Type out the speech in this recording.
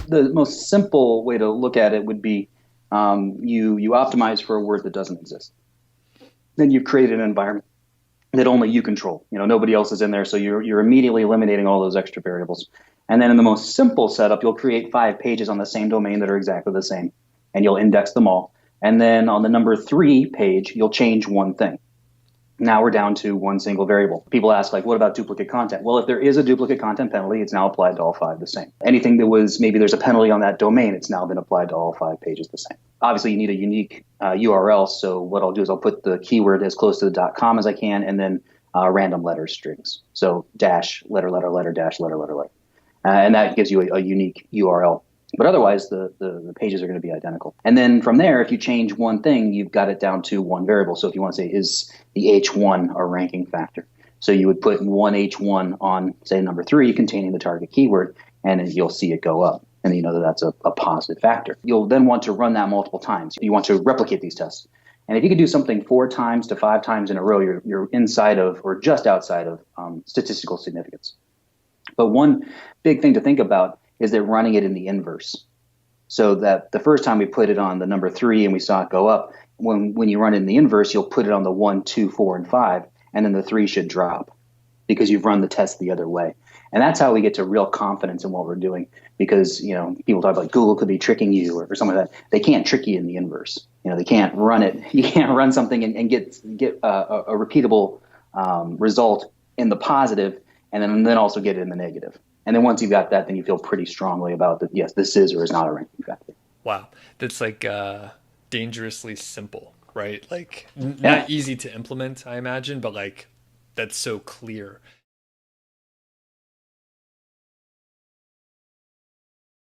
the most simple way to look at it would be you optimize for a word that doesn't exist. Then you've created an environment that only you control. Nobody else is in there, so you're immediately eliminating all those extra variables. And then in the most simple setup, you'll create 5 pages on the same domain that are exactly the same, and you'll index them all. And then on the number 3 page, you'll change one thing. Now we're down to one single variable. People ask, like, what about duplicate content? Well, if there is a duplicate content penalty, it's now applied to all 5 the same. Anything that was, maybe there's a penalty on that domain, it's now been applied to all 5 pages the same. Obviously, you need a unique URL. So what I'll do is I'll put the keyword as close to the .com as I can, and then random letter strings. So dash, letter, letter, letter, dash, letter, letter, letter. And that gives you a unique URL. But otherwise, the pages are going to be identical. And then from there, if you change one thing, you've got it down to one variable. So if you want to say, is the H1 a ranking factor? So you would put one H1 on, say, number 3 containing the target keyword, and you'll see it go up. And you know that that's a positive factor. You'll then want to run that multiple times. You want to replicate these tests. And if you can do something 4 times to 5 times in a row, you're inside of, or just outside of, statistical significance. But one big thing to think about is that running it in the inverse. So that the first time we put it on the number 3 and we saw it go up, when you run it in the inverse, you'll put it on the 1, 2, 4, and 5, and then the 3 should drop because you've run the test the other way. And that's how we get to real confidence in what we're doing, because people talk about Google could be tricking you or something like that. They can't trick you in the inverse. They can't run it. You can't run something and get a repeatable result in the positive, and then also get it in the negative. And then once you've got that, then you feel pretty strongly about that. Yes, this is or is not a ranking factor. Wow. That's like dangerously simple, right? Like Yeah. not easy to implement, I imagine, but like that's so clear.